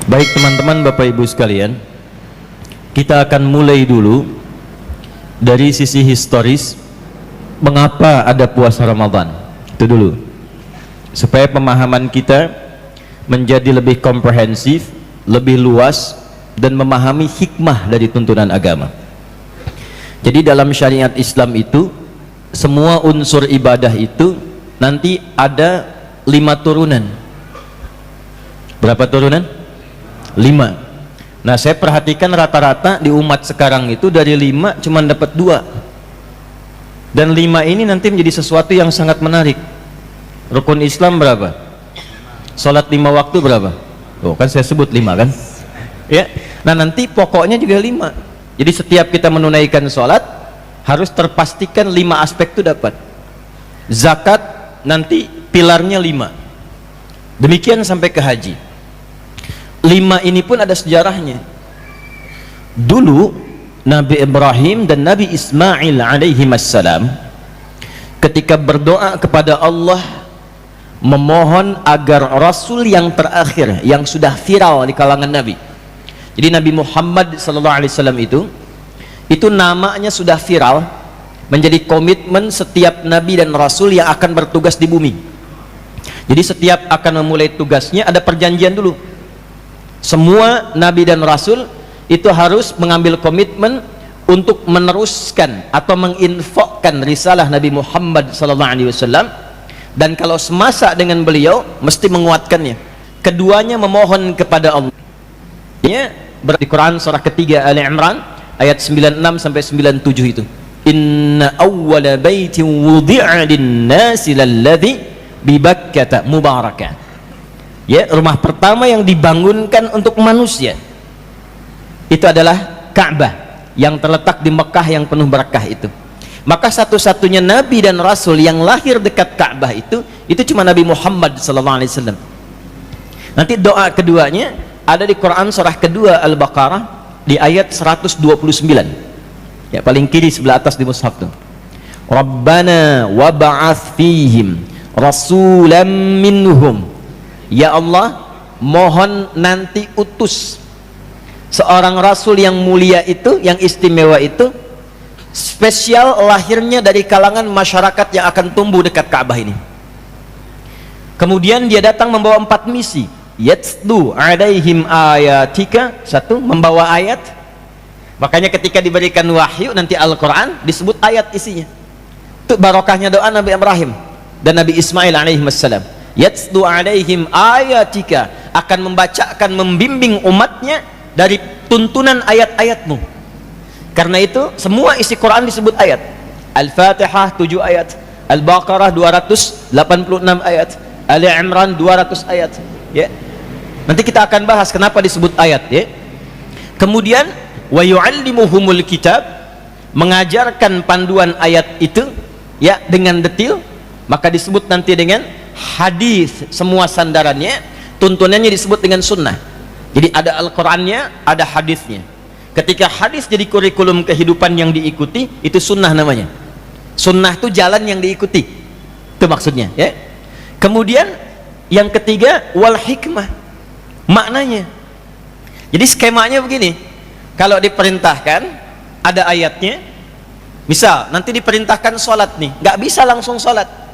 Baik teman-teman, Bapak Ibu sekalian, kita akan mulai dulu dari sisi historis mengapa ada puasa Ramadan. Itu dulu, supaya pemahaman kita menjadi lebih komprehensif, lebih luas, dan memahami hikmah dari tuntunan agama. Jadi dalam syariat Islam itu, semua unsur ibadah itu nanti ada 5 turunan. Berapa turunan? 5. Nah, saya perhatikan rata-rata di umat sekarang itu dari 5 cuma dapat 2. Dan 5 ini nanti menjadi sesuatu yang sangat menarik. Rukun Islam berapa? Salat 5 waktu berapa? Oh, kan saya sebut 5 kan? Ya. Nah, nanti pokoknya juga 5. Jadi setiap kita menunaikan salat harus terpastikan 5 aspek itu dapat. Zakat nanti pilarnya 5. Demikian sampai ke haji. 5 ini pun ada sejarahnya. Dulu Nabi Ibrahim dan Nabi Ismail alaihimassalam ketika berdoa kepada Allah memohon agar Rasul yang terakhir yang sudah viral di kalangan Nabi. Jadi Nabi Muhammad SAW itu namanya sudah viral, menjadi komitmen setiap Nabi dan Rasul yang akan bertugas di bumi. Jadi setiap akan memulai tugasnya ada perjanjian dulu. Semua Nabi dan Rasul itu harus mengambil komitmen untuk meneruskan atau menginfokkan risalah Nabi Muhammad SAW, dan kalau semasa dengan beliau mesti menguatkannya. Keduanya memohon kepada Allah. Ya, di Quran surah ketiga Ali Imran ayat 96 sampai 97 itu. Inna awwala baitin wudi'a lin-nasi lalladzi bi Bakkah mubarakah. Ya, rumah pertama yang dibangunkan untuk manusia itu adalah Ka'bah yang terletak di Mekah yang penuh berkah itu. Maka satu-satunya Nabi dan Rasul yang lahir dekat Ka'bah itu cuma Nabi Muhammad SAW. Nanti doa keduanya ada di Quran surah kedua Al-Baqarah di ayat 129. Ya, paling kiri sebelah atas di mushaf tuh. Rabbana wab'ats fihim rasulan minhum. Ya Allah, mohon nanti utus seorang Rasul yang mulia itu, yang istimewa itu, spesial lahirnya dari kalangan masyarakat yang akan tumbuh dekat Ka'bah ini. Kemudian dia datang membawa 4 misi. Yatsdu alaihim ayatika, 1, membawa ayat. Makanya ketika diberikan wahyu nanti Al-Quran disebut ayat isinya. Itu barokahnya doa Nabi Ibrahim dan Nabi Ismail alaihissalam. Yatsdu alaihim ayatika, akan membacakan, membimbing umatnya dari tuntunan ayat-ayatmu. Karena itu semua isi Quran disebut ayat. Al-Fatihah 7 ayat, Al-Baqarah 286 ayat, Ali Imran 200 ayat. Ya, nanti kita akan bahas kenapa disebut ayat. Ya, kemudian wa yu'allimuhumul kitab, mengajarkan panduan ayat itu ya dengan detail, maka disebut nanti dengan hadis. Semua sandarannya, tuntunannya disebut dengan sunnah. Jadi ada Al-Qurannya, ada hadisnya. Ketika hadis jadi kurikulum kehidupan yang diikuti, itu sunnah namanya. Sunnah itu jalan yang diikuti, itu maksudnya ya. Kemudian yang ketiga wal hikmah, maknanya. Jadi skemanya begini, kalau diperintahkan ada ayatnya. Misal nanti diperintahkan sholat nih, nggak bisa langsung sholat.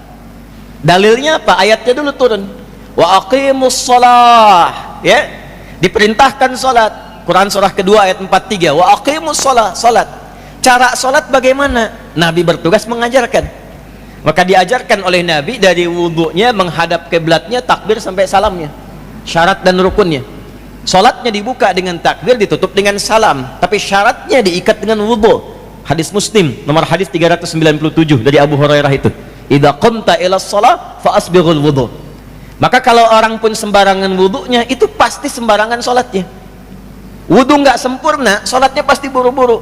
Dalilnya apa? Ayatnya dulu turun. Wa aqimus shalah, ya. Diperintahkan salat. Quran surah kedua ayat 43. Wa aqimus shalah, salat. Cara salat bagaimana? Nabi bertugas mengajarkan. Maka diajarkan oleh Nabi dari wudunya, menghadap kiblatnya, takbir sampai salamnya. Syarat dan rukunnya. Salatnya dibuka dengan takbir, ditutup dengan salam. Tapi syaratnya diikat dengan wudu. Hadis Muslim nomor hadis 397 dari Abu Hurairah itu. Idza qumta ila shalah fa asbighul wudu. Maka kalau orang pun sembarangan wudunya, itu pasti sembarangan salatnya. Wudu nggak sempurna, salatnya pasti buru-buru.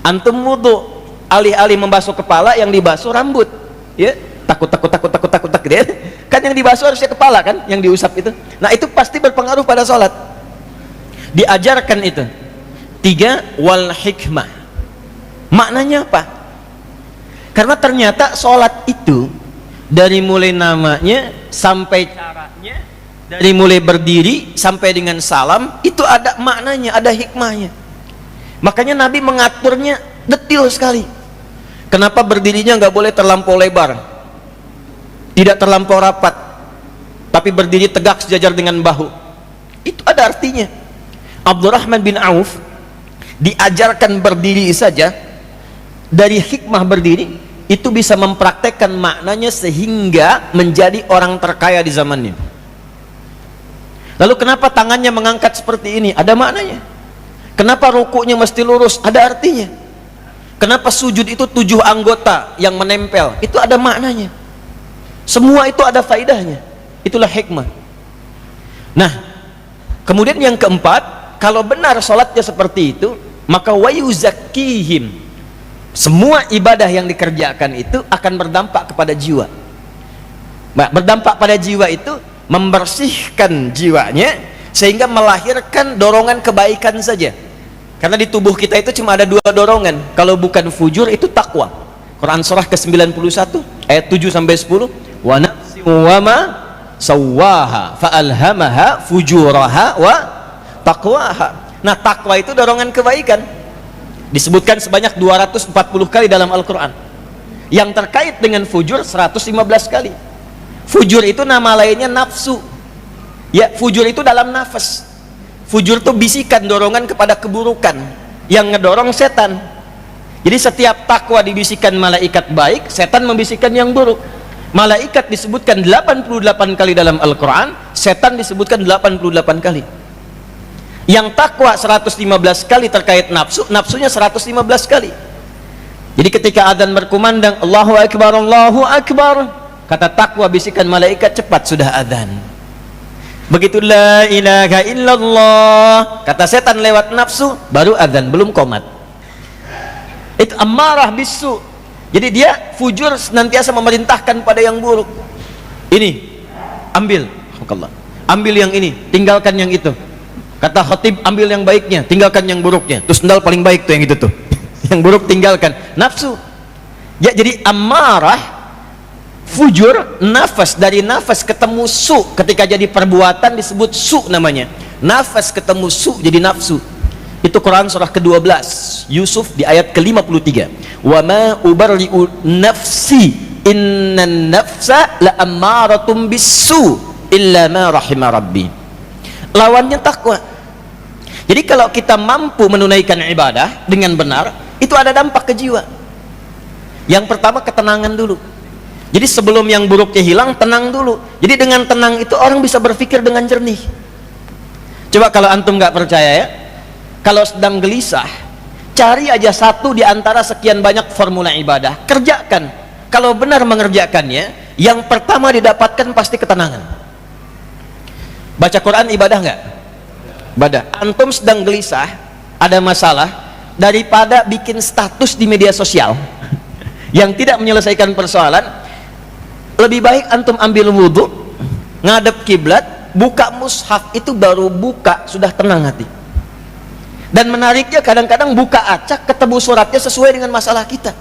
Antum wudu, alih-alih membasuh kepala, yang dibasuh rambut. Ya, takut ya. Kan yang dibasuh harusnya kepala kan, yang diusap itu. Nah, itu pasti berpengaruh pada salat. Diajarkan itu. 3 wal hikmah. Maknanya apa? Karena ternyata sholat itu dari mulai namanya sampai caranya Dari mulai berdiri sampai dengan salam itu ada maknanya, ada hikmahnya. Makanya Nabi mengaturnya detil sekali. Kenapa berdirinya nggak boleh terlampau lebar, tidak terlampau rapat, tapi berdiri tegak sejajar dengan bahu? Itu ada artinya. Abdurrahman bin Auf diajarkan berdiri saja. Dari hikmah berdiri itu bisa mempraktekkan maknanya sehingga menjadi orang terkaya di zamannya. Lalu kenapa tangannya mengangkat seperti ini? Ada maknanya. Kenapa rukuknya mesti lurus? Ada artinya. Kenapa sujud itu 7 anggota yang menempel? Itu ada maknanya. Semua itu ada faidahnya. Itulah hikmah. Nah, kemudian yang keempat, kalau benar sholatnya seperti itu, maka wayuzakkihim, semua ibadah yang dikerjakan itu akan berdampak kepada jiwa. Berdampak pada jiwa itu membersihkan jiwanya sehingga melahirkan dorongan kebaikan saja. Karena di tubuh kita itu cuma ada 2 dorongan. Kalau bukan fujur itu takwa. Quran surah ke-91 ayat 7 sampai 10, wa nafsin wa ma sawwaha fa'alhamaha fujuraha wa taqwaha. Nah, takwa itu dorongan kebaikan. Disebutkan sebanyak 240 kali dalam Al-Qur'an. Yang terkait dengan fujur 115 kali. Fujur itu nama lainnya nafsu. Ya, fujur itu dalam nafas. Fujur itu bisikan dorongan kepada keburukan yang ngedorong setan. Jadi setiap takwa dibisikkan malaikat baik, setan membisikkan yang buruk. Malaikat disebutkan 88 kali dalam Al-Quran, setan disebutkan 88 kali. Yang takwa 115 kali terkait nafsu, nafsunya 115 kali. Jadi ketika adzan berkumandang Allahu Akbar, Allahu Akbar, kata takwa bisikan malaikat, cepat sudah adzan. Begitu la ilaha illallah, kata setan lewat nafsu, baru adzan, belum qomat. Itu amarah bisu. Jadi dia fujur senantiasa memerintahkan pada yang buruk. Ini ambil, ambil yang ini, tinggalkan yang itu. Kata khatib, ambil yang baiknya, tinggalkan yang buruknya. Terus sendal paling baik tuh yang itu tuh. Yang buruk tinggalkan. Nafsu. Ya, jadi amarah, fujur, nafas. Dari nafas ketemu su, ketika jadi perbuatan disebut su namanya. Nafas ketemu su jadi nafsu. Itu Quran surah ke-12 Yusuf di ayat ke-53. Wa ma ubarri'u nafsi innan nafsa la'ammaratum bisu illa ma rahima rabbi. Lawannya takwa. Jadi kalau kita mampu menunaikan ibadah dengan benar, itu ada dampak ke jiwa. Yang pertama, ketenangan dulu. Jadi sebelum yang buruknya hilang, tenang dulu. Jadi dengan tenang itu orang bisa berpikir dengan jernih. Coba kalau antum nggak percaya ya, kalau sedang gelisah, cari aja satu di antara sekian banyak formula ibadah, kerjakan. Kalau benar mengerjakannya, yang pertama didapatkan pasti ketenangan. Baca Quran ibadah nggak? Ibadah. Antum sedang gelisah, ada masalah, daripada bikin status di media sosial yang tidak menyelesaikan persoalan, lebih baik antum ambil wudhu, ngadep kiblat, buka mushaf, itu baru buka sudah tenang hati. Dan menariknya kadang-kadang buka acak ketemu suratnya sesuai dengan masalah kita.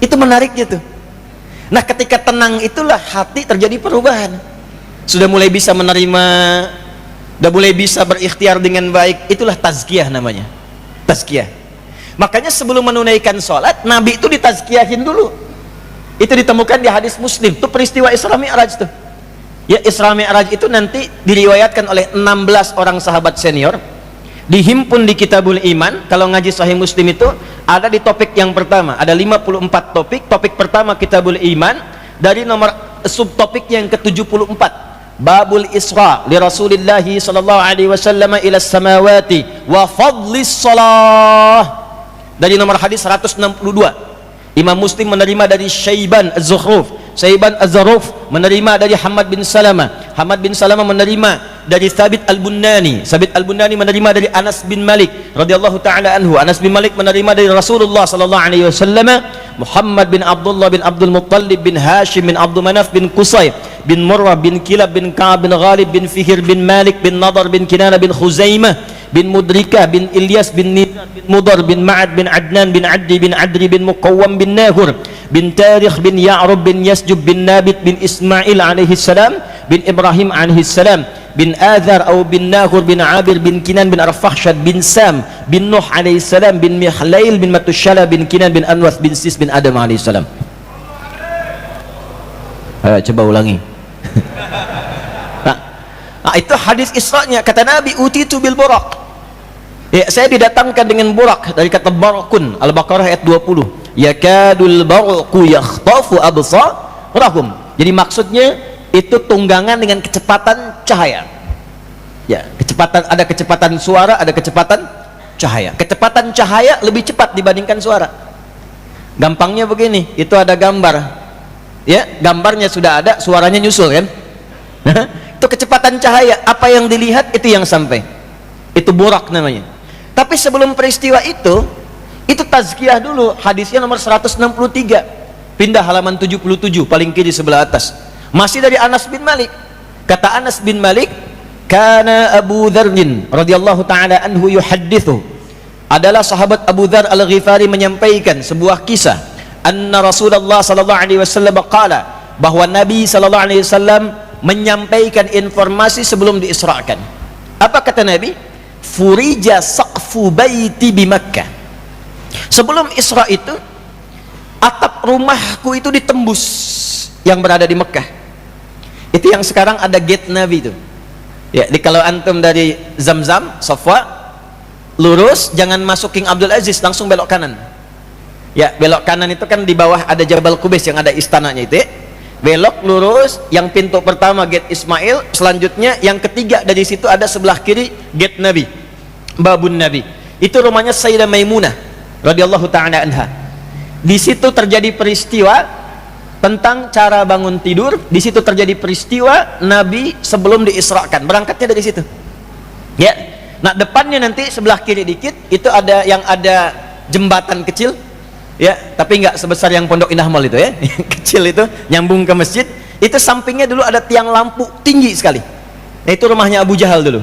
Itu menariknya tuh. Nah, ketika tenang itulah hati terjadi perubahan. Sudah mulai bisa menerima, sudah mulai bisa berikhtiar dengan baik. Itulah tazkiyah namanya. Tazkiyah. Makanya sebelum menunaikan sholat, Nabi itu ditazkiyahin dulu. Itu ditemukan di hadis Muslim. Itu peristiwa Isra Mi'raj tuh. Ya, Isra Mi'raj itu nanti diriwayatkan oleh 16 orang sahabat senior. Dihimpun di Kitabul Iman. Kalau ngaji Sahih Muslim itu ada di topik yang pertama, ada 54 topik. Topik pertama Kitabul Iman, dari nomor subtopik yang ke-74, Babul Isra li Rasulillahi sallallahu alaihi wasallam ila samawati wa fadlis shalah, dari nomor hadis 162. Imam Muslim menerima dari Syaiban Az-Zukhruf, Syaiban Az-Zaruf menerima dari Hamad bin Salamah, Hamad bin Salamah menerima dari Thabit Al-Bunnani, Thabit Al-Bunnani menerima dari Anas bin Malik radhiyallahu taala anhu, Anas bin Malik menerima dari Rasulullah sallallahu alaihi wasallam, Muhammad bin Abdullah bin Abdul Muttalib bin Hashim bin Abdul Manaf bin Qusay bin Murrah bin Kilab bin Ka'ab bin Ghalib bin Fihir bin Malik bin Nadar bin Kinana bin Khuzaimah bin Mudrikah bin Ilyas bin Nizar bin Mudar bin Ma'ad bin Adnan bin Addi bin Adri bin Muqawwam bin Nahur bin Tarikh bin Ya'rub bin Yasjub bin Nabit bin Ismail alaihi salam bin Ibrahim alaihi salam bin Azar atau bin Nahur bin Abir bin Kinan bin Arfakhshad bin Sam bin Nuh alaihi salam bin Mihlail bin Matushala bin Kinan bin Anwas bin Sis bin Adam alaihi salam. Coba ulangi. Nah, itu hadis Isra-nya. Kata Nabi, utitu bil buraq. Ya, saya didatangkan dengan burak, dari kata barakun. Al-Baqarah ayat 20. Yakadul barqu yakhtafu absarahum. Jadi maksudnya itu tunggangan dengan kecepatan cahaya. Ya, ada kecepatan suara, ada kecepatan cahaya. Kecepatan cahaya lebih cepat dibandingkan suara. Gampangnya begini, itu ada gambar. Ya, gambarnya sudah ada, suaranya nyusul kan? Itu kecepatan cahaya, apa yang dilihat itu yang sampai. Itu burak namanya. Tapi sebelum peristiwa itu tazkiyah dulu. Hadisnya nomor 163. Pindah halaman 77 paling kiri sebelah atas. Masih dari Anas bin Malik. Kata Anas bin Malik, kana Abu Dzarrin radhiyallahu taala anhu yuhaddithu. Adalah sahabat Abu Dzar Al-Ghifari menyampaikan sebuah kisah. Anna Rasulullah sallallahu alaihi wasallam qala, bahwa Nabi sallallahu alaihi wasallam menyampaikan informasi sebelum diisrakan. Apa kata Nabi? Furija saqfu baiti bi Makkah. Sebelum Isra itu, atap rumahku itu ditembus yang berada di Mekah. Itu yang sekarang ada gate Nabi itu. Ya, kalau antum dari Zamzam, Safa, lurus, jangan masuk King Abdul Aziz, langsung belok kanan. Ya, belok kanan itu kan di bawah ada Jabal Qubais yang ada istananya itu ya. Belok lurus, yang pintu pertama gate Ismail, selanjutnya yang ketiga dari situ ada sebelah kiri gate Nabi, babun Nabi. Itu rumahnya Sayyidah Maimunah radhiyallahu taala anha. Di situ terjadi peristiwa tentang cara bangun tidur. Di situ terjadi peristiwa Nabi sebelum diisrakan. Berangkatnya dari situ. Ya. Nah, depannya nanti sebelah kiri dikit itu ada yang ada jembatan kecil. Ya, tapi nggak sebesar yang Pondok Indah Mall itu ya. Kecil itu nyambung ke masjid. Itu sampingnya dulu ada tiang lampu tinggi sekali. Nah, itu rumahnya Abu Jahal dulu.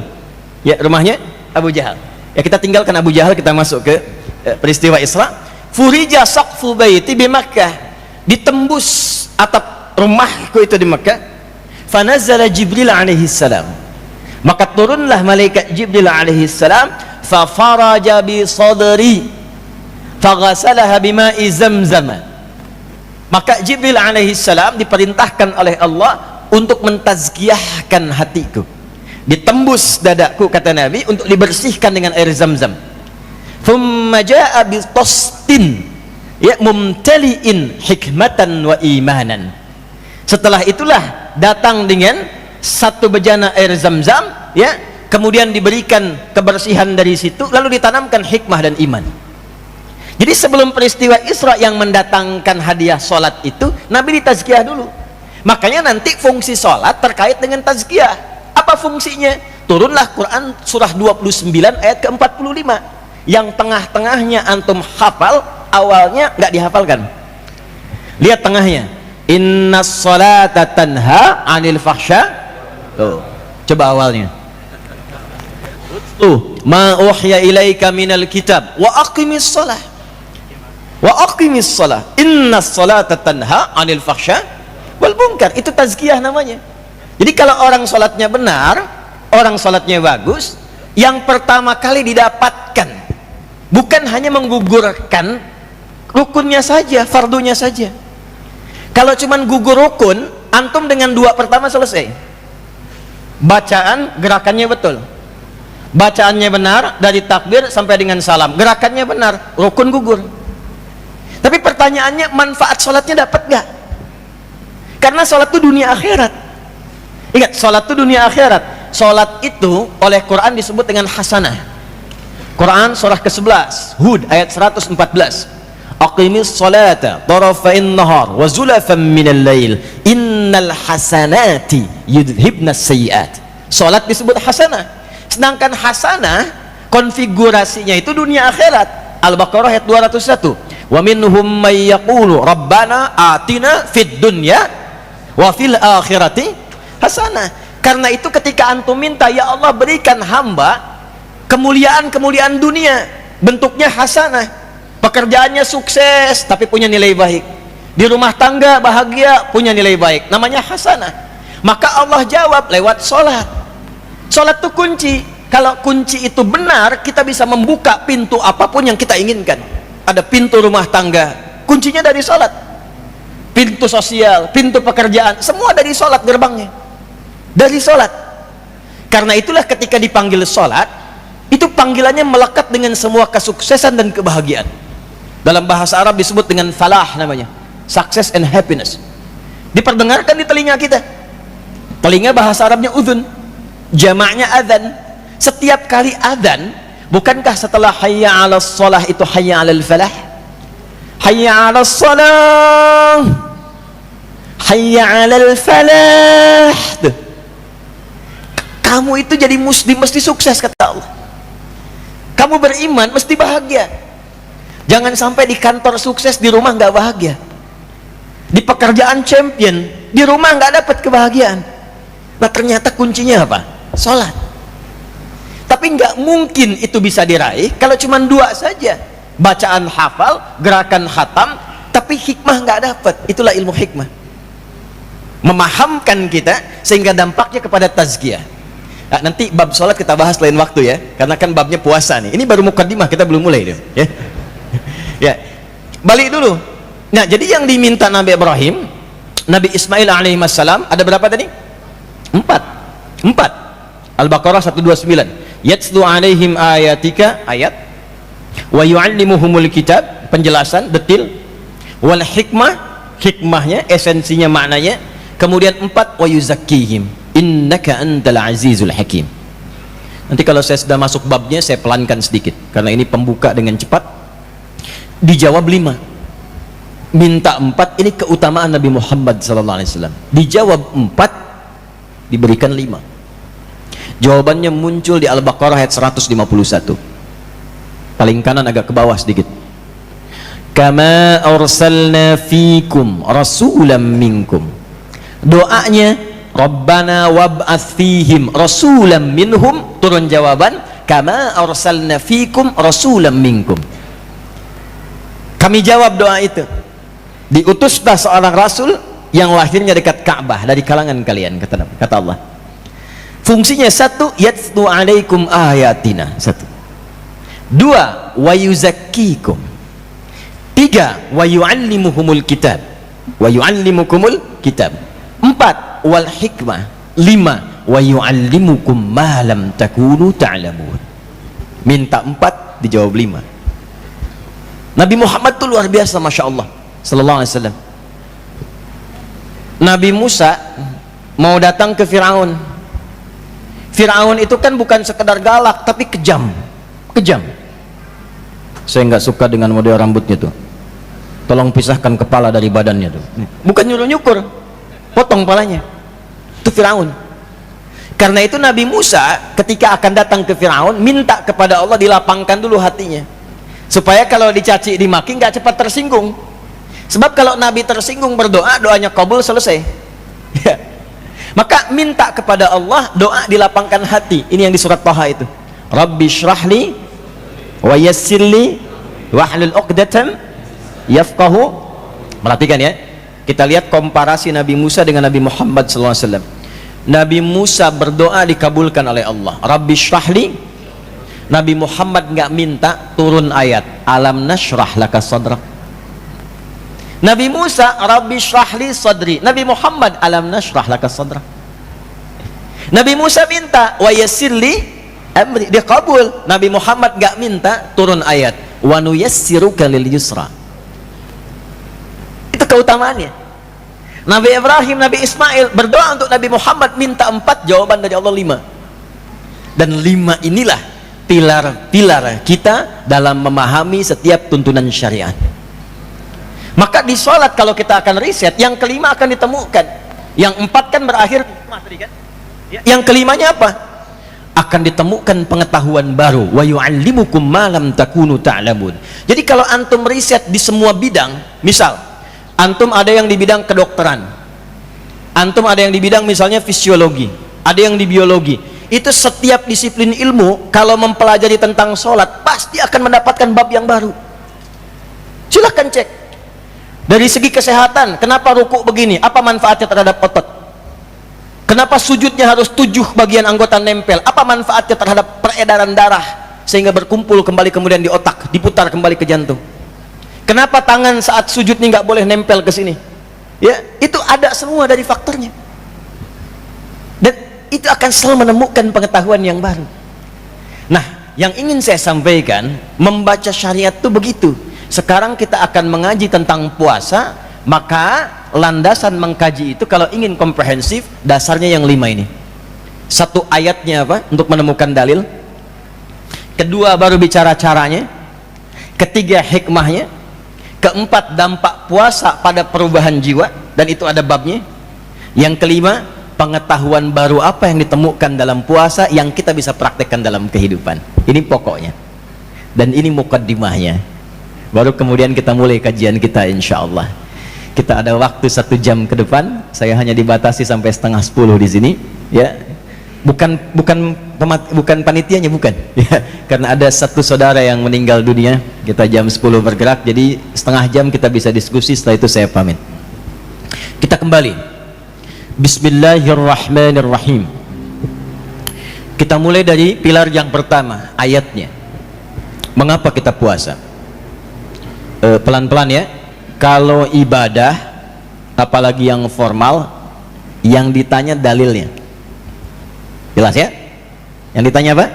Ya, rumahnya Abu Jahal. Ya, kita tinggalkan Abu Jahal, kita masuk ke peristiwa Isra. Furija saqfu baiti bi Makkah. Ditembus atap rumahku itu di Makkah. Fanazala Jibril alaihi salam. Maka turunlah malaikat Jibril alaihi salam, fa faraja bi sadri faghasalaha bima'i zamzam. Maka Jibril alaihi salam diperintahkan oleh Allah untuk mentazkiyahkan hatiku. Ditembus dadaku, kata Nabi, untuk dibersihkan dengan air Zamzam. Thumma jaa bi tastin ya mumtali'in hikmatan wa imanan. Setelah itulah datang dengan satu bejana air Zamzam, ya, kemudian diberikan kebersihan dari situ, lalu ditanamkan hikmah dan iman. Jadi sebelum peristiwa Isra yang mendatangkan hadiah solat itu, Nabi ditazkiyah dulu. Makanya nanti fungsi solat terkait dengan tazkiyah. Apa fungsinya? Turunlah Quran surah 29 ayat ke-45. Yang tengah-tengahnya antum hafal, awalnya nggak dihafalkan. Lihat tengahnya. Innas salata tanha 'anil fahsya. Tuh, coba awalnya. Tuh, ma uhya ilaika minal kitab wa aqimis shalah. Wa aqimis shalah innas salata tanha 'anil fahsya wal munkar. Itu tazkiyah namanya. Jadi kalau orang salatnya benar, orang salatnya bagus, yang pertama kali didapatkan bukan hanya menggugurkan rukunnya saja, fardunya saja. Kalau cuman gugur rukun, antum dengan dua pertama selesai. Bacaan gerakannya betul, bacaannya benar dari takbir sampai dengan salam, gerakannya benar, rukun gugur. Tapi pertanyaannya, manfaat sholatnya dapat gak? Karena sholat itu dunia akhirat. Ingat, sholat itu dunia akhirat. Sholat itu oleh Quran disebut dengan hasanah. Quran surah ke-11 Hud ayat 114. Aqimis sholata tarafain nahar wa zulafan minal lail innal hasanati yudhibnas sayyiat. Sholat disebut hasanah. Sedangkan hasanah konfigurasinya itu dunia akhirat. Al-Baqarah ayat 201. Wa minhum may yaqulu rabbana atina fid dunya wa fil akhirati hasanah. Karena itu ketika antum minta, ya Allah berikan hamba kemuliaan-kemuliaan dunia, bentuknya hasanah, pekerjaannya sukses tapi punya nilai baik, di rumah tangga bahagia punya nilai baik, namanya hasanah. Maka Allah jawab lewat sholat. Sholat itu kunci. Kalau kunci itu benar, kita bisa membuka pintu apapun yang kita inginkan. Ada pintu rumah tangga, kuncinya dari sholat. Pintu sosial, pintu pekerjaan, semua dari sholat gerbangnya, dari sholat. Karena itulah ketika dipanggil sholat, itu panggilannya melekat dengan semua kesuksesan dan kebahagiaan. Dalam bahasa Arab disebut dengan falah namanya, success and happiness. Diperdengarkan di telinga kita. Telinga bahasa Arabnya udhun, jamaknya adhan. Setiap kali adhan, bukankah setelah hayya 'alas shalah itu hayya 'alal falah? Hayya 'alas shalah, hayya 'alal falah. Kamu itu jadi muslim mesti sukses, kata Allah. Kamu beriman mesti bahagia. Jangan sampai di kantor sukses, di rumah nggak bahagia. Di pekerjaan champion, di rumah nggak dapat kebahagiaan. Nah, ternyata kuncinya apa? Sholat. Tapi nggak mungkin itu bisa diraih kalau cuma dua saja, bacaan hafal, gerakan khatam, tapi hikmah nggak dapat. Itulah ilmu hikmah, memahamkan kita sehingga dampaknya kepada tazkiyah. Nah, nanti bab sholat kita bahas lain waktu ya, karena kan babnya puasa nih. Ini baru mukaddimah, kita belum mulai deh ya. Ya, balik dulu. Nah, jadi yang diminta Nabi Ibrahim, Nabi Ismail alaihissalam, ada berapa tadi? Empat. Al-Baqarah 129. Yatslu alaihim ayatika, ayat, wa yu'allimuhumul kitab, penjelasan detil, wal hikmah, hikmahnya, esensinya, maknanya. Kemudian 4, wa yuzakkihim innaka antal azizul hakim. Nanti kalau saya sudah masuk babnya saya pelankan sedikit karena ini pembuka dengan cepat. Dijawab 5, minta 4, ini keutamaan Nabi Muhammad SAW. Dijawab 4, diberikan 5. Jawabannya muncul di Al-Baqarah ayat 151. Paling kanan agak ke bawah sedikit. Kama arsalna fikum rasulam minkum. Doanya Rabbana wab'ats fihim rasulam minhum, turun jawaban kama arsalna fikum rasulam minkum. Kami jawab doa itu. Diutuslah seorang rasul yang lahirnya dekat Ka'bah dari kalangan kalian, kata Allah. Fungsinya 1, yatslu alaikum ayatina, 1. 2, wa yuzakkikum. 3, wa yu'allimuhumul kitab, wa yu'allimukumul kitab. 4, wal hikmah. 5, wa yu'allimukum ma lam takunu ta'lamun. Minta 4, dijawab 5. Nabi Muhammad itu luar biasa, Masya Allah sallallahu alaihi wasallam. Nabi Musa mau datang ke Fir'aun. Fir'aun itu kan bukan sekedar galak tapi kejam. Saya nggak suka dengan model rambutnya tuh, tolong pisahkan kepala dari badannya tuh. Bukan nyuruh-nyukur, potong kepalanya. Itu Fir'aun. Karena itu Nabi Musa ketika akan datang ke Fir'aun minta kepada Allah dilapangkan dulu hatinya, supaya kalau dicaci dimaki nggak cepat tersinggung. Sebab kalau Nabi tersinggung berdoa, doanya kabul, selesai. Maka minta kepada Allah, doa dilapangkan hati. Ini yang di surat Thaha itu. Rabbi syrahli wa yassirli wahlul 'uqdatam yafqahu. Perhatikan ya. Kita lihat komparasi Nabi Musa dengan Nabi Muhammad SAW. Nabi Musa berdoa dikabulkan oleh Allah. Rabbi syrahli. Nabi Muhammad nggak minta turun ayat alam nashrah laka sadrak. Nabi Musa Rabbi syrahli sadri. Nabi Muhammad alam nashrah laka sadrak. Nabi Musa minta wa yassirli amri, dia kabul. Nabi Muhammad gak minta turun ayat wa nuyassiruka lil yusra. Itu keutamaannya. Nabi Ibrahim, Nabi Ismail berdoa untuk Nabi Muhammad, minta 4, jawaban dari Allah 5. Dan 5 inilah pilar-pilar kita dalam memahami setiap tuntunan syariat. Maka di sholat kalau kita akan riset, yang kelima akan ditemukan. Yang 4 kan berakhir kan? Yang kelimanya apa? Akan ditemukan pengetahuan baru. Wa yu'allimukum ma lam takunu ta'lamun. Jadi kalau antum riset di semua bidang, misal antum ada yang di bidang kedokteran, antum ada yang di bidang misalnya fisiologi, ada yang di biologi, itu setiap disiplin ilmu kalau mempelajari tentang sholat pasti akan mendapatkan bab yang baru. Silahkan cek. Dari segi kesehatan, kenapa ruku begini? Apa manfaatnya terhadap otot? Kenapa sujudnya harus 7 bagian anggota nempel? Apa manfaatnya terhadap peredaran darah sehingga berkumpul kembali kemudian di otak, diputar kembali ke jantung? Kenapa tangan saat sujud ini nggak boleh nempel ke sini? Ya, itu ada semua dari faktornya. Dan itu akan selalu menemukan pengetahuan yang baru. Nah, yang ingin saya sampaikan, membaca syariat itu begitu. Sekarang kita akan mengaji tentang puasa, maka landasan mengkaji itu kalau ingin komprehensif, dasarnya yang 5 ini. 1 ayatnya apa? Untuk menemukan dalil. 2 baru bicara caranya. 3 hikmahnya. 4 dampak puasa pada perubahan jiwa, dan itu ada babnya. Yang 5, pengetahuan baru apa yang ditemukan dalam puasa yang kita bisa praktekkan dalam kehidupan. Ini pokoknya, dan ini mukaddimahnya. Baru kemudian kita mulai kajian kita, insya Allah. Kita ada waktu 1 jam ke depan. Saya hanya dibatasi sampai setengah 10 di sini, ya. Bukan panitianya, bukan ya, karena ada 1 saudara yang meninggal dunia. Kita jam 10 bergerak, jadi setengah jam kita bisa diskusi. Setelah itu saya pamit. Kita kembali. Bismillahirrahmanirrahim. Kita mulai dari pilar yang pertama, ayatnya. Mengapa kita puasa? Pelan-pelan ya. Kalau ibadah, apalagi yang formal, yang ditanya dalilnya. Jelas ya? Yang ditanya apa?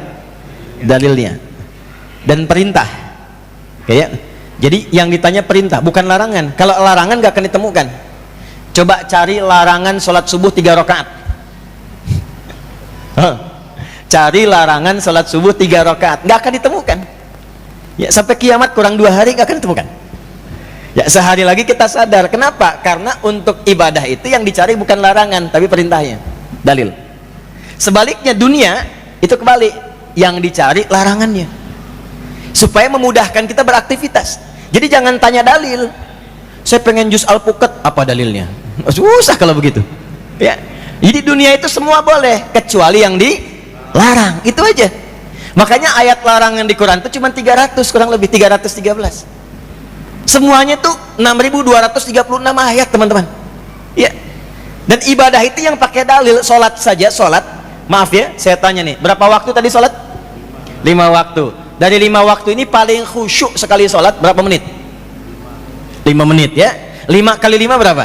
Dalilnya. Dan perintah. Kayak, jadi yang ditanya perintah, bukan larangan. Kalau larangan gak akan ditemukan. Coba cari larangan sholat subuh 3 rakaat. Cari larangan sholat subuh 3 rakaat, gak akan ditemukan. Ya, sampai kiamat kurang 2 hari gak akan ditemukan. Ya, sehari lagi kita sadar. Kenapa? Karena untuk ibadah itu yang dicari bukan larangan, tapi perintahnya, dalil. Sebaliknya dunia itu kebalik, yang dicari larangannya, supaya memudahkan kita beraktivitas. Jadi jangan tanya dalil. Saya pengen jus alpukat, apa dalilnya? Susah kalau begitu. Ya. Jadi dunia itu semua boleh, kecuali yang dilarang. Itu aja. Makanya ayat larangan di Quran itu cuma 300, kurang lebih 313. Semuanya tuh 6.236 ayat, teman-teman. Ya. Dan ibadah itu yang pakai dalil. Sholat saja, sholat, maaf ya, saya tanya nih, berapa waktu tadi sholat? 5 waktu. Dari 5 waktu ini paling khusyuk sekali sholat berapa menit? 5 menit ya. 5 kali 5 berapa?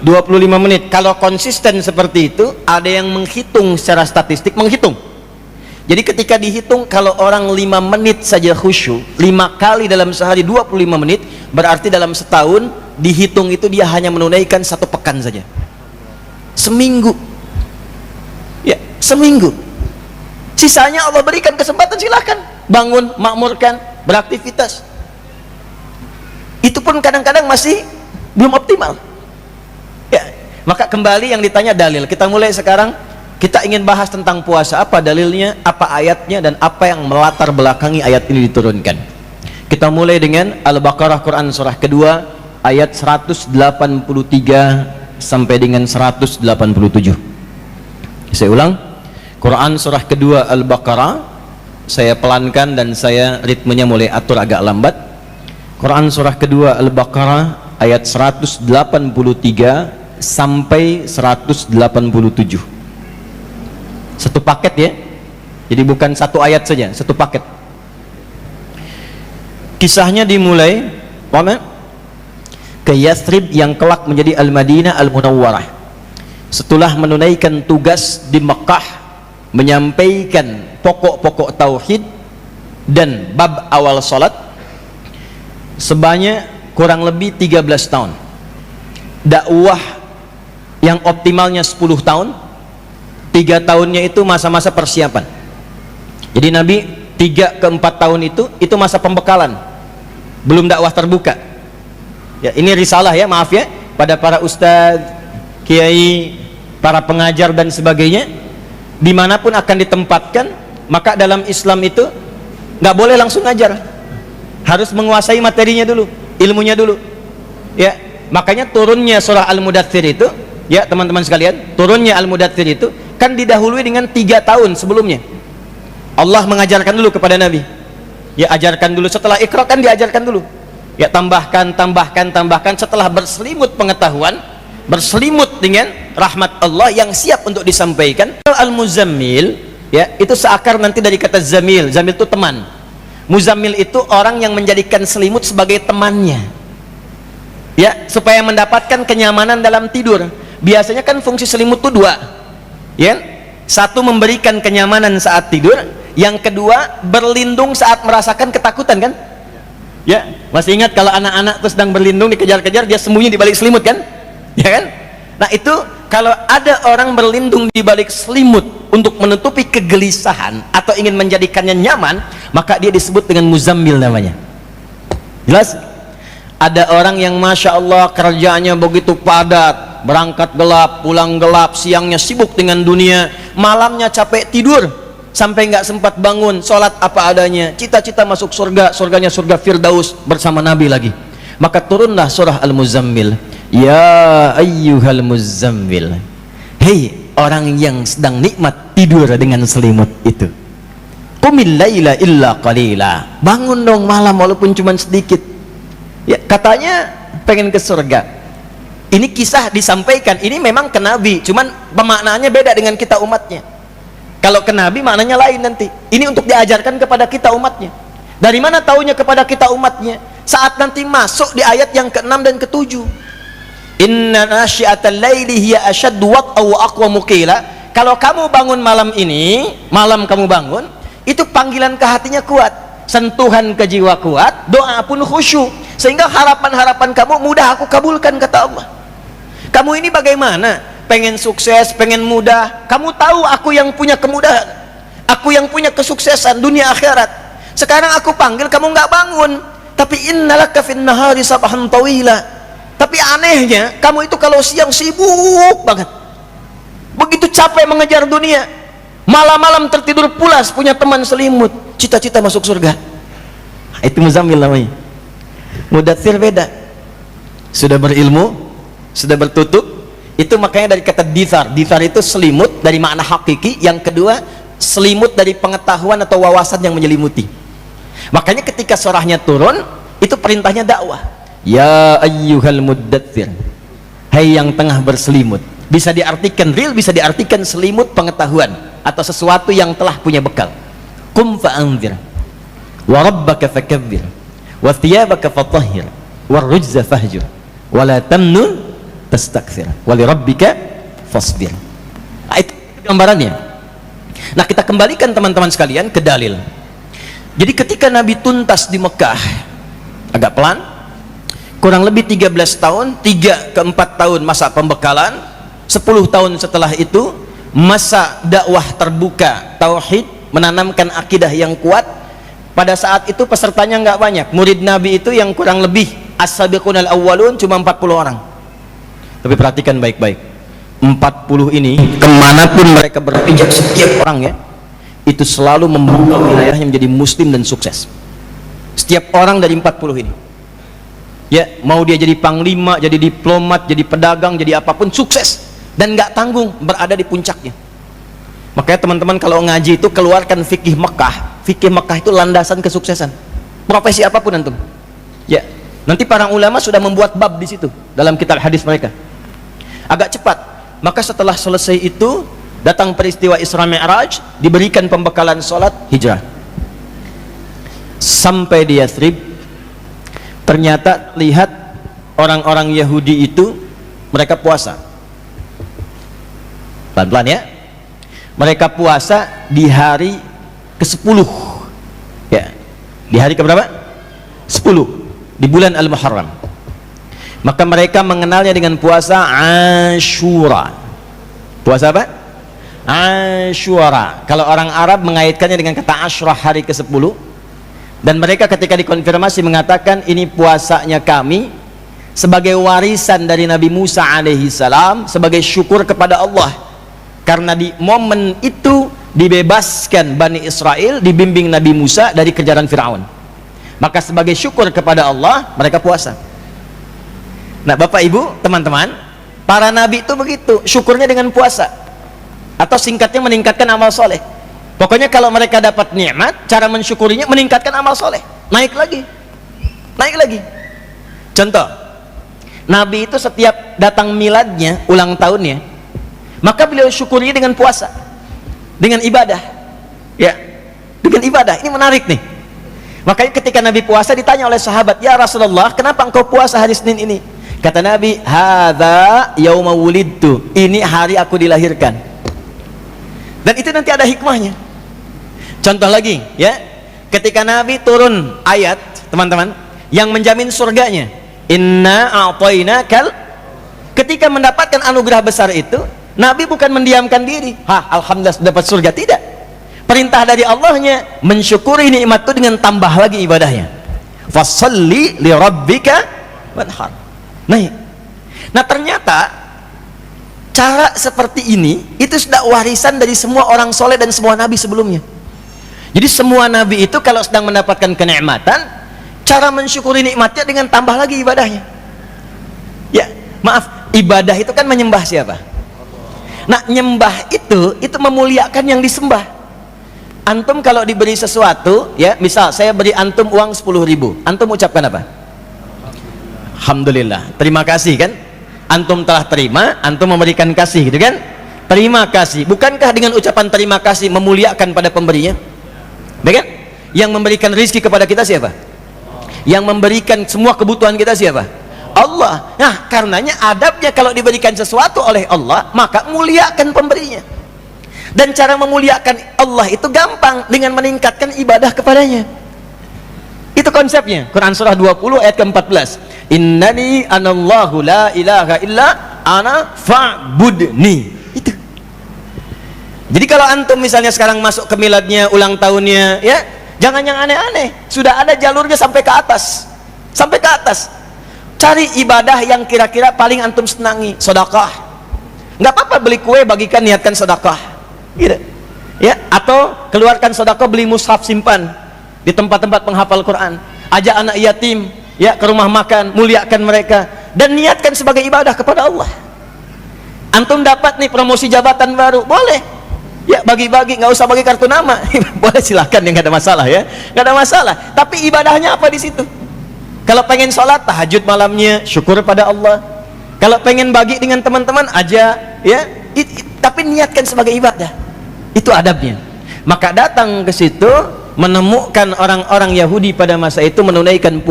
25 menit. Kalau konsisten seperti itu, ada yang menghitung secara statistik, menghitung. Jadi ketika dihitung, kalau orang 5 menit saja khusyuk, 5 kali dalam sehari 25 menit, berarti dalam setahun dihitung itu dia hanya menunaikan 1 pekan saja. Seminggu. Ya, seminggu. Sisanya Allah berikan kesempatan, silakan bangun, makmurkan, beraktivitas. Itu pun kadang-kadang masih belum optimal. Ya, maka kembali yang ditanya dalil. Kita mulai sekarang, kita ingin bahas tentang puasa. Apa dalilnya, apa ayatnya, dan apa yang melatar belakangi ayat ini diturunkan. Kita mulai dengan Al-Baqarah, Quran surah kedua, ayat 183 sampai dengan 187. Saya ulang, Quran surah kedua Al-Baqarah. Saya pelankan dan saya ritmenya mulai atur agak lambat. Quran surah kedua Al-Baqarah ayat 183 sampai 187. Satu paket ya. Jadi bukan 1 ayat saja, 1 paket. Kisahnya dimulai ke Yathrib yang kelak menjadi Al-Madinah Al-Munawwarah. Setelah menunaikan tugas di Mekah, menyampaikan pokok-pokok tauhid dan bab awal salat sebanyak kurang lebih 13 tahun. Dakwah yang optimalnya 10 tahun. 3 tahunnya itu masa-masa persiapan. Jadi Nabi 3 ke 4 tahun itu masa pembekalan, belum dakwah terbuka. Ya, ini risalah ya, maaf ya, pada para ustadz, kiai, para pengajar dan sebagainya, dimanapun akan ditempatkan. Maka dalam Islam itu nggak boleh langsung ngajar, harus menguasai materinya dulu, ilmunya dulu. Ya, makanya turunnya surah Al-Mudaththir itu, ya teman-teman sekalian, turunnya Al-Mudaththir itu kan didahului dengan 3 tahun sebelumnya. Allah mengajarkan dulu kepada Nabi, ya ajarkan dulu, setelah Iqra kan diajarkan dulu, ya tambahkan, setelah berselimut pengetahuan, berselimut dengan rahmat Allah yang siap untuk disampaikan. Al-Muzammil, ya itu seakar nanti dari kata zamil. Zamil itu teman. Muzammil itu orang yang menjadikan selimut sebagai temannya, ya supaya mendapatkan kenyamanan dalam tidur. Biasanya kan fungsi selimut itu 2, ya, satu memberikan kenyamanan saat tidur, yang kedua berlindung saat merasakan ketakutan, kan? Ya, masih ingat kalau anak-anak tuh sedang berlindung dikejar-kejar, dia sembunyi di balik selimut, kan? Ya kan? Nah itu kalau ada orang berlindung di balik selimut untuk menutupi kegelisahan atau ingin menjadikannya nyaman, maka dia disebut dengan muzammil namanya. Jelas? Ada orang yang masya Allah kerjaannya begitu padat, berangkat gelap, pulang gelap, siangnya sibuk dengan dunia, malamnya capek tidur sampai nggak sempat bangun, sholat apa adanya, cita-cita masuk surga, surganya surga Firdaus bersama Nabi lagi. Maka turunlah surah Al-Muzammil. Ya ayyuhal muzammil, hei orang yang sedang nikmat tidur dengan selimut itu, qumil laila illa qalila, bangun dong malam walaupun cuma sedikit. Ya katanya pengen ke surga. Ini kisah disampaikan, ini memang ke Nabi, cuman pemaknaannya beda dengan kita umatnya. Kalau ke Nabi maknanya lain nanti. Ini untuk diajarkan kepada kita umatnya. Dari mana taunya kepada kita umatnya? Saat nanti masuk di ayat yang ke-6 dan ke-7. Inna nasyi'atal laili hiya ashaddu wat'a wa aqwamu qila. Kalau kamu bangun malam ini, malam kamu bangun, itu panggilan ke hatinya kuat, sentuhan ke jiwa kuat, doa pun khusyuk, sehingga harapan-harapan kamu mudah aku kabulkan, kata Allah. Kamu ini bagaimana? Pengen sukses, pengen mudah, kamu tahu aku yang punya kemudahan, aku yang punya kesuksesan dunia akhirat. Sekarang aku panggil kamu nggak bangun, tapi innalaka fin nahari sabahan tawila. Tapi anehnya kamu itu kalau siang sibuk banget, begitu capek mengejar dunia, malam-malam tertidur pulas punya teman selimut, cita-cita masuk surga. Itu muzammil namanya. Mudatsir beda, sudah berilmu, sudah bertutup. Itu makanya dari kata dithar. Dithar itu selimut dari makna hakiki. Yang kedua selimut dari pengetahuan atau wawasan yang menyelimuti. Makanya ketika surahnya turun, itu perintahnya dakwah. Ya ayyuhal muddatsir, hai yang tengah berselimut. Bisa diartikan real, bisa diartikan selimut pengetahuan atau sesuatu yang telah punya bekal. Qum fa'anzir wa rabbaka fakabbir wa thiyabaka fatahhir war rujza fahjur wa la tamnun tastakthir wa li rabbika fasbir. Nah, itu gambarannya. Nah, kita kembalikan teman-teman sekalian ke dalil. Jadi ketika Nabi tuntas di Mekah, agak pelan, kurang lebih 13 tahun, 3 ke 4 tahun masa pembekalan, 10 tahun setelah itu masa dakwah terbuka, tauhid, menanamkan akidah yang kuat. Pada saat itu pesertanya nggak banyak, murid Nabi itu yang kurang lebih as-sabiqunal awwalun cuma 40 orang. Tapi perhatikan baik-baik, 40 ini kemanapun mereka berpijak, setiap orang ya itu selalu membuka wilayahnya menjadi muslim dan sukses. Setiap orang dari 40 ini, ya mau dia jadi panglima, jadi diplomat, jadi pedagang, jadi apapun, sukses dan nggak tanggung berada di puncaknya. Makanya teman-teman kalau ngaji itu keluarkan fikih Mekah. Fikih Mekah itu landasan kesuksesan profesi apapun antum. Ya, nanti para ulama sudah membuat bab di situ dalam kitab hadis mereka. Agak cepat. Maka setelah selesai itu datang peristiwa Isra Mi'raj, diberikan pembekalan sholat hijrah. Sampai di Yathrib, ternyata lihat orang-orang Yahudi itu mereka puasa. Pelan-pelan ya. Mereka puasa di hari ke-10. Ya. Di hari ke berapa? 10 di bulan Al-Muharram. Maka mereka mengenalnya dengan puasa Ashura. Puasa apa? Ashura. Kalau orang Arab mengaitkannya dengan kata Ashrah, hari ke-10. Dan mereka ketika dikonfirmasi mengatakan ini puasanya kami sebagai warisan dari Nabi Musa alaihi salam, sebagai syukur kepada Allah karena di momen itu dibebaskan Bani Israel, dibimbing Nabi Musa dari kejaran Fir'aun. Maka sebagai syukur kepada Allah mereka puasa. Nah Bapak Ibu teman-teman, para nabi itu begitu syukurnya dengan puasa. atau singkatnya meningkatkan amal soleh. Pokoknya kalau mereka dapat nikmat, cara mensyukurinya meningkatkan amal soleh, naik lagi, naik lagi. Contoh, Nabi itu setiap datang miladnya, ulang tahunnya, maka beliau syukuri dengan puasa, dengan ibadah, ya, dengan ibadah. Ini menarik nih. Makanya ketika Nabi puasa ditanya oleh sahabat, ya Rasulullah, kenapa engkau puasa hari Senin ini? Kata Nabi, hadza yauma wulidtu, ini hari aku dilahirkan. Dan itu nanti ada hikmahnya. Contoh lagi, ya, ketika Nabi turun ayat, teman-teman, yang menjamin surganya, inna a'tainakal, ketika mendapatkan anugerah besar itu, Nabi bukan mendiamkan diri, alhamdulillah dapat surga, tidak. Perintah dari Allahnya mensyukuri nikmat itu dengan tambah lagi ibadahnya. Fasholli li rabbika wanhar. Nah ternyata cara seperti ini itu sudah warisan dari semua orang soleh dan semua nabi sebelumnya. Jadi semua nabi itu kalau sedang mendapatkan kenikmatan, cara mensyukuri nikmatnya dengan tambah lagi ibadahnya. Ya, maaf, ibadah itu kan menyembah siapa? Nah, nyembah itu memuliakan yang disembah. Antum kalau diberi sesuatu, ya, misal saya beri antum uang 10.000, antum ucapkan apa? Alhamdulillah, terima kasih kan? Antum telah terima, antum memberikan kasih, gitu kan? Terima kasih. Bukankah dengan ucapan terima kasih memuliakan pada pemberinya? Kan? Yang memberikan rizki kepada kita siapa? Yang memberikan semua kebutuhan kita siapa? Allah. Nah, karenanya adabnya kalau diberikan sesuatu oleh Allah, maka muliakan pemberinya. Dan cara memuliakan Allah itu gampang, dengan meningkatkan ibadah kepadanya. Itu konsepnya. Quran surah 20 ayat ke-14. Innani anallahu la ilaha illa ana fa'budni. Itu. Jadi kalau antum misalnya sekarang masuk ke miladnya, ulang tahunnya, ya, jangan yang aneh-aneh. Sudah ada jalurnya sampai ke atas. Sampai ke atas. Cari ibadah yang kira-kira paling antum senangi, sedekah. Nggak apa-apa beli kue, bagikan, niatkan sedekah. Gitu. Ya, atau keluarkan sedekah, beli mushaf, simpan di tempat-tempat penghafal Quran. Ajak anak yatim, ya, ke rumah makan, muliakan mereka dan niatkan sebagai ibadah kepada Allah. Antum dapat nih promosi jabatan baru, boleh. Ya, bagi-bagi, nggak usah bagi kartu nama. Boleh, silakan, ya, nggak ada masalah, ya. Nggak ada masalah. Tapi ibadahnya apa di situ? Kalau pengen sholat tahajud malamnya, syukur pada Allah. Kalau pengen bagi dengan teman-teman aja, ya, tapi niatkan sebagai ibadah. Itu adabnya. Maka datang ke situ, menemukan orang-orang Yahudi pada masa itu menunaikan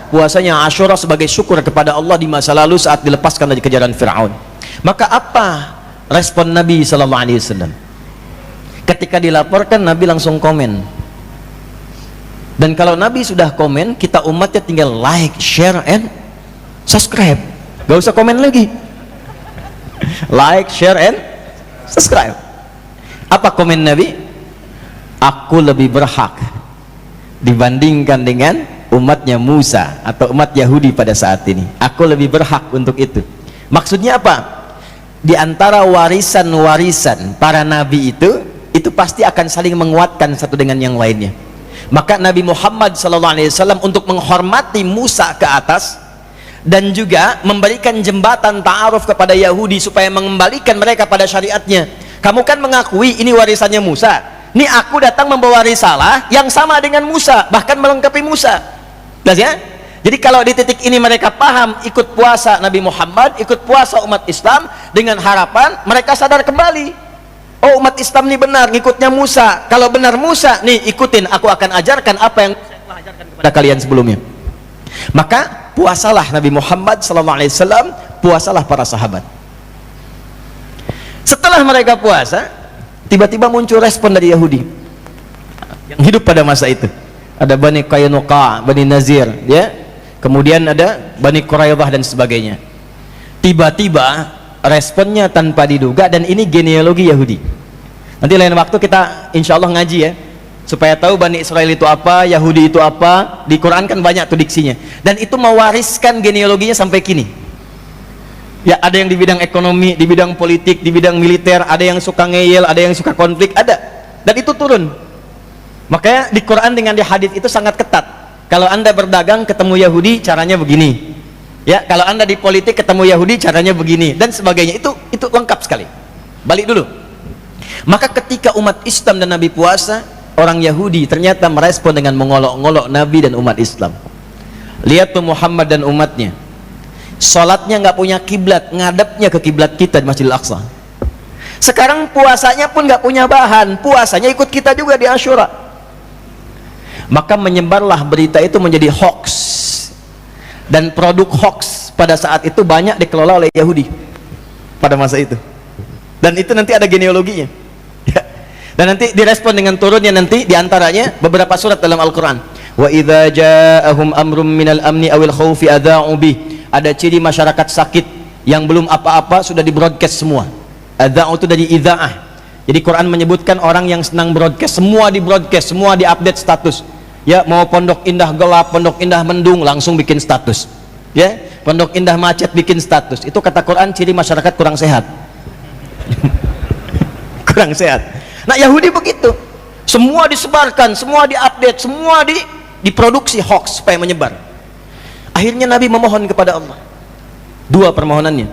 puasanya Asyura sebagai syukur kepada Allah di masa lalu saat dilepaskan dari kejaran Fir'aun. Maka apa respon Nabi sallallahu alaihi wasallam? Ketika dilaporkan, Nabi langsung komen. Dan kalau Nabi sudah komen, kita umatnya tinggal like, share, and subscribe. Gak usah komen lagi. Like, share, and subscribe. Apa komen Nabi? Aku lebih berhak dibandingkan dengan umatnya Musa atau umat Yahudi pada saat ini. Aku lebih berhak untuk itu. Maksudnya apa? Di antara warisan-warisan para nabi itu pasti akan saling menguatkan satu dengan yang lainnya. Maka Nabi Muhammad SAW untuk menghormati Musa ke atas dan juga memberikan jembatan ta'aruf kepada Yahudi supaya mengembalikan mereka pada syariatnya. Kamu kan mengakui ini warisannya Musa, ini aku datang membawa risalah yang sama dengan Musa, bahkan melengkapi Musa. Jelas ya? Jadi kalau di titik ini mereka paham, ikut puasa Nabi Muhammad, ikut puasa umat Islam, dengan harapan mereka sadar kembali, oh, umat Islam ini benar, ngikutnya Musa. Kalau benar Musa, nih ikutin, aku akan ajarkan apa yang saya telah ajarkan kepada kalian sebelumnya. Maka puasalah Nabi Muhammad SAW, puasalah para sahabat. Setelah mereka puasa, tiba-tiba muncul respon dari Yahudi yang hidup pada masa itu. Ada Bani Qainuqa, Bani Nazir, ya. Kemudian ada Bani Quraidah dan sebagainya. Tiba-tiba responnya tanpa diduga, dan ini genealogi Yahudi. Nanti lain waktu kita insya Allah ngaji, ya, supaya tahu Bani Israel itu apa, Yahudi itu apa. Di Quran kan banyak tuh diksinya, dan itu mewariskan genealoginya sampai kini. Ya, ada yang di bidang ekonomi, di bidang politik, di bidang militer, ada yang suka ngeyel, ada yang suka konflik, ada. Dan itu turun. Makanya di Quran dengan di hadis itu sangat ketat. Kalau Anda berdagang ketemu Yahudi, caranya begini. Ya, kalau Anda di politik ketemu Yahudi, caranya begini, dan sebagainya. Itu lengkap sekali. Balik dulu. Maka ketika umat Islam dan Nabi puasa, orang Yahudi ternyata merespon dengan mengolok-ngolok Nabi dan umat Islam. Lihat tuh Muhammad dan umatnya, sholatnya nggak punya kiblat, ngadepnya ke kiblat kita di Masjidil Aqsa. Sekarang puasanya pun nggak punya bahan, puasanya ikut kita juga di Asyura. Maka menyebarlah berita itu menjadi hoax, dan produk hoax pada saat itu banyak dikelola oleh Yahudi pada masa itu. Dan itu nanti ada genealoginya. Dan nanti direspon dengan turunnya nanti diantaranya beberapa surat dalam Al-Quran. Wa idza ja'ahum amrum minal amni awil khawfi adha'u bih. Ada ciri masyarakat sakit yang belum apa-apa sudah di broadcast semua. Adha'u itu dari idza'ah. Jadi Quran menyebutkan orang yang senang broadcast, semua di broadcast, semua di update status. Ya, mau Pondok Indah gelap, Pondok Indah mendung, langsung bikin status. Ya, Pondok Indah macet bikin status. Itu kata Quran ciri masyarakat kurang sehat. Kurang sehat. Nah, Yahudi begitu, semua disebarkan, semua diupdate, semua diproduksi hoax supaya menyebar. Akhirnya Nabi memohon kepada Allah dua permohonannya,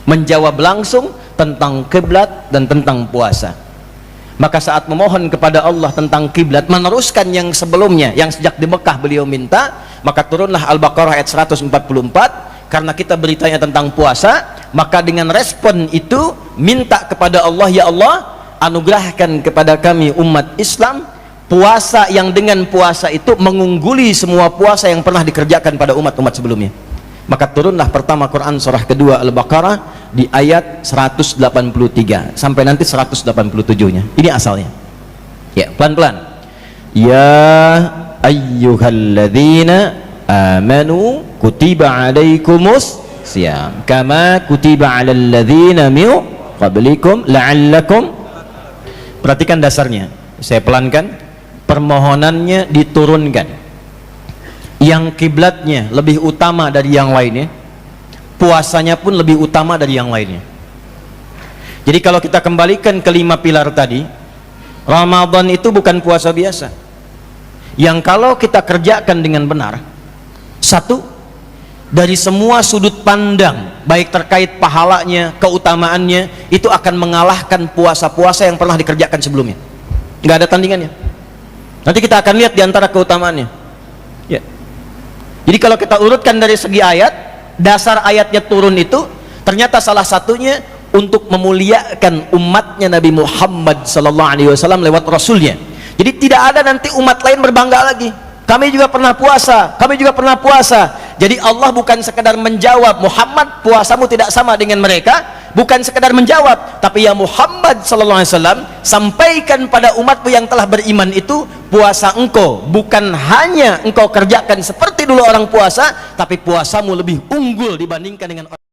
menjawab langsung tentang kiblat dan tentang puasa. Maka saat memohon kepada Allah tentang kiblat, meneruskan yang sebelumnya, yang sejak di Mekah beliau minta, maka turunlah Al-Baqarah ayat 144. Karena kita beritanya tentang puasa, maka dengan respon itu minta kepada Allah, ya Allah, anugerahkan kepada kami umat Islam puasa yang dengan puasa itu mengungguli semua puasa yang pernah dikerjakan pada umat-umat sebelumnya. Maka turunlah pertama Quran surah kedua Al-Baqarah di ayat 183 sampai nanti 187-nya. Ini asalnya. Ya, pelan-pelan. Ya ayyuhalladzina amanu kutiba alaikumus siyam kama kutiba alal ladzina min qablikum la'allakum. Perhatikan dasarnya, saya pelankan. Permohonannya diturunkan, yang kiblatnya lebih utama dari yang lainnya, puasanya pun lebih utama dari yang lainnya. Jadi kalau kita kembalikan ke 5 pilar tadi, Ramadan itu bukan puasa biasa yang kalau kita kerjakan dengan benar, satu, dari semua sudut pandang, baik terkait pahalanya, keutamaannya, itu akan mengalahkan puasa-puasa yang pernah dikerjakan sebelumnya. Nggak ada tandingannya. Nanti kita akan lihat diantara keutamaannya. Ya. Jadi kalau kita urutkan dari segi ayat, dasar ayatnya turun itu ternyata salah satunya untuk memuliakan umatnya Nabi Muhammad SAW lewat Rasulnya. Jadi tidak ada nanti umat lain berbangga lagi, kami juga pernah puasa, kami juga pernah puasa. Jadi Allah bukan sekedar menjawab, Muhammad puasamu tidak sama dengan mereka, bukan sekedar menjawab, tapi ya Muhammad SAW, sampaikan pada umatmu yang telah beriman itu, puasa engkau bukan hanya engkau kerjakan seperti dulu orang puasa, tapi puasamu lebih unggul dibandingkan dengan orang